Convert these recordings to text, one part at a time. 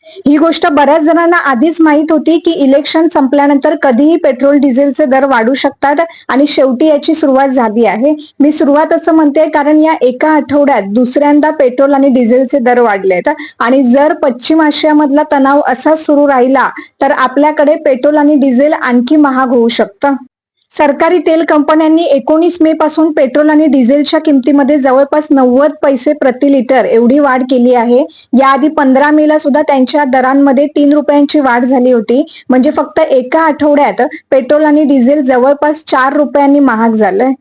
ही गोष्ट बऱ्याच जणांना आधीच माहित होती की इलेक्शन संपल्यानंतर कधीही पेट्रोल डिझेलचे दर वाढू शकतात आणि शेवटी याची सुरुवात झाली आहे. मी सुरुवात असं म्हणते कारण या एका आठवड्यात दुसऱ्यांदा पेट्रोल आणि डिझेलचे दर वाढलेत आणि जर पश्चिम आशियामधला तणाव असाच सुरू राहिला तर आपल्याकडे पेट्रोल आणि डिझेल आणखी महाग होऊ शकतं. सरकारी तेल कंपन्यांनी 19 मे पासून पेट्रोल आणि डिझेलच्या किमतीमध्ये जवळपास 90 पैसे प्रति लिटर एवढी वाढ केली आहे. याआधी 15 मेला सुद्धा त्यांच्या दरांमध्ये 3 रुपयांची वाढ झाली होती. म्हणजे फक्त एका आठवड्यात पेट्रोल आणि डिझेल जवळपास 4 रुपयांनी महाग झालंय.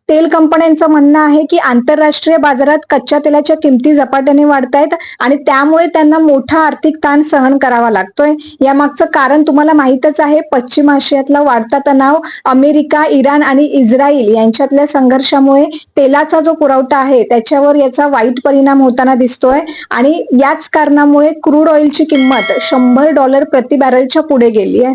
तेल कंपन्यांचं म्हणणं आहे की आंतरराष्ट्रीय बाजारात कच्च्या तेलाच्या किमती झपाट्याने वाढतायत आणि त्यामुळे त्यांना मोठा आर्थिक ताण सहन करावा लागतोय. यामागचं कारण तुम्हाला माहितच आहे. पश्चिम आशियातला वाढता तणाव, अमेरिका, इराण आणि इस्रायल यांच्यातल्या संघर्षामुळे तेलाचा जो पुरवठा आहे त्याच्यावर याचा वाईट परिणाम होताना दिसतोय आणि याच कारणामुळे क्रूड ऑइलची किंमत $100 प्रति बॅरलच्या पुढे गेली आहे.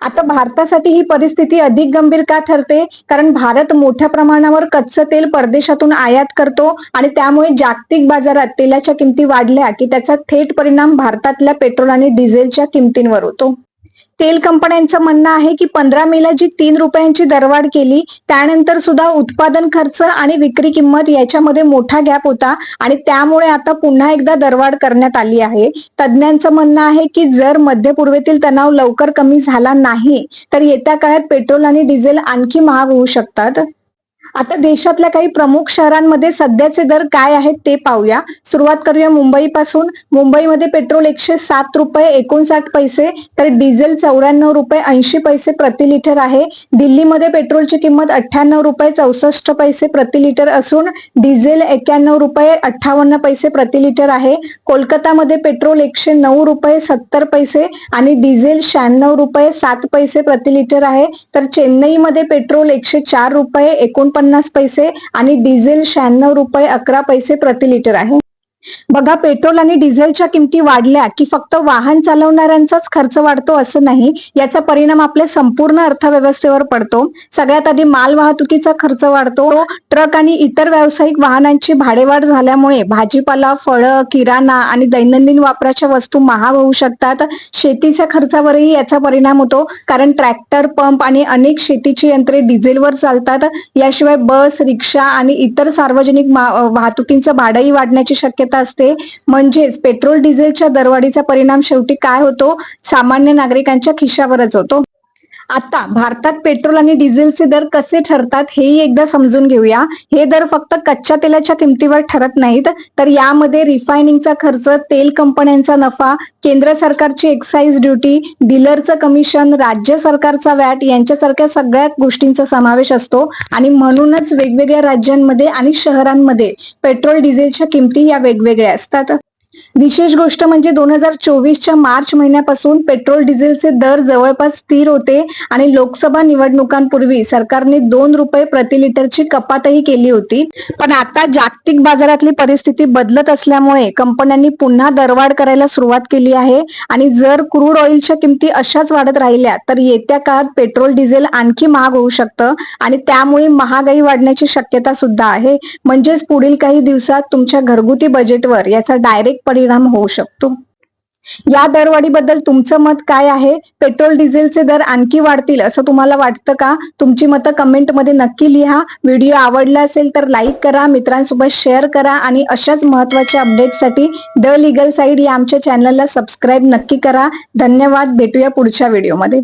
आता भारतासाठी ही परिस्थिती अधिक गंभीर का ठरते? कारण भारत मोठ्या प्रमाणावर कच्चं तेल परदेशातून आयात करतो आणि त्यामुळे जागतिक बाजारात तेलाच्या किमती वाढल्या की त्याचा थेट परिणाम भारतातल्या पेट्रोल आणि डिझेलच्या किमतींवर होतो. तेल कंपन्यांचं म्हणणं आहे की 15 मेला जी 3 रुपयांची दरवाढ केली त्यानंतर सुद्धा उत्पादन खर्च आणि विक्री किंमत याच्यामध्ये मोठा गॅप होता आणि त्यामुळे आता पुन्हा एकदा दरवाढ करण्यात आली आहे. तज्ज्ञांचं म्हणणं आहे की जर मध्य पूर्वेतील तणाव लवकर कमी झाला नाही तर येत्या काळात पेट्रोल आणि डिझेल आणखी महाग होऊ शकतात. आता देशातल्या काही प्रमुख शहरांमध्ये सध्याचे दर काय आहेत ते पाहूया. सुरुवात करूया मुंबईपासून. मुंबईमध्ये पेट्रोल 107 रुपये 59 पैसे तर डिझेल 94 रुपये 80 पैसे प्रति लिटर आहे. दिल्लीमध्ये पेट्रोलची किंमत 98 रुपये 64 पैसे प्रति लिटर असून डिझेल 91 रुपये 58 पैसे प्रति लिटर आहे. कोलकातामध्ये पेट्रोल 109 रुपये 70 पैसे आणि डिझेल 96 रुपये 7 पैसे प्रति लिटर आहे. तर चेन्नईमध्ये पेट्रोल 104 रुपये 49 पैसे आणि डिझेल 96 रुपये 11 पैसे प्रति लिटर आहे. बघा, पेट्रोल आणि डिझेलच्या किमती वाढल्या की फक्त वाहन चालवणाऱ्यांचाच खर्च वाढतो असं नाही. याचा परिणाम आपल्या संपूर्ण अर्थव्यवस्थेवर पडतो. सगळ्यात आधी माल वाहतुकीचा खर्च वाढतो. ट्रक आणि इतर व्यावसायिक वाहनांची भाडेवाढ झाल्यामुळे भाजीपाला, फळं, किराणा आणि दैनंदिन वापराच्या वस्तू महाग होऊ शकतात. शेतीच्या खर्चावरही याचा परिणाम होतो कारण ट्रॅक्टर, पंप आणि अनेक शेतीची यंत्रे डिझेलवर चालतात. याशिवाय बस, रिक्षा आणि इतर सार्वजनिक वाहतुकीचं भाडंही वाढण्याची शक्यता असते. म्हणजेच पेट्रोल डिझेलच्या दरवाढीचा परिणाम शेवटी काय होतो? सामान्य नागरिकांच्या खिशावरच होतो. आता भारतात पेट्रोल आणि डिझेलचे दर कसे ठरतात हेही एकदा समजून घेऊया. हे दर फक्त कच्च्या तेलाच्या किमतीवर ठरत नाहीत तर यामध्ये रिफायनिंगचा खर्च, तेल कंपन्यांचा नफा, केंद्र सरकारची एक्साईज ड्युटी, डीलरचं कमिशन, राज्य सरकारचा वॅट यांच्यासारख्या सगळ्या गोष्टींचा समावेश असतो आणि म्हणूनच वेगवेगळ्या राज्यांमध्ये आणि शहरांमध्ये पेट्रोल डिझेलच्या किमती या वेगवेगळ्या असतात. विशेष गोष्ट म्हणजे 2024च्या मार्च महिन्यापासून पेट्रोल डिझेलचे दर जवळपास स्थिर होते आणि लोकसभा निवडणुकांपूर्वी सरकारने 2 रुपये प्रति लिटरची कपातही केली होती. पण आता जागतिक बाजारातली परिस्थिती बदलत असल्यामुळे कंपन्यांनी पुन्हा दरवाढ करायला सुरुवात केली आहे आणि जर क्रूड ऑइलच्या किमती अशाच वाढत राहिल्या तर येत्या काळात पेट्रोल डिझेल आणखी महाग होऊ शकतं आणि त्यामुळे महागाई वाढण्याची शक्यता सुद्धा आहे. म्हणजेच पुढील काही दिवसात तुमच्या घरगुती बजेटवर याचा डायरेक्ट परिणाम होऊ शकतो. या दरवाढीबद्दल तुमचं मत काय आहे? पेट्रोल डिझेलचे दर आणखी वाढतील असं तुम्हाला वाटतं का? तुमची मतं कमेंटमध्ये नक्की लिहा. व्हिडिओ आवडला असेल तर लाईक करा, मित्रांसोबत शेअर करा आणि अशाच महत्त्वाच्या अपडेटसाठी द लीगल साईड या आमच्या चॅनलला सबस्क्राईब नक्की करा. धन्यवाद. भेटूया पुढच्या व्हिडिओमध्ये.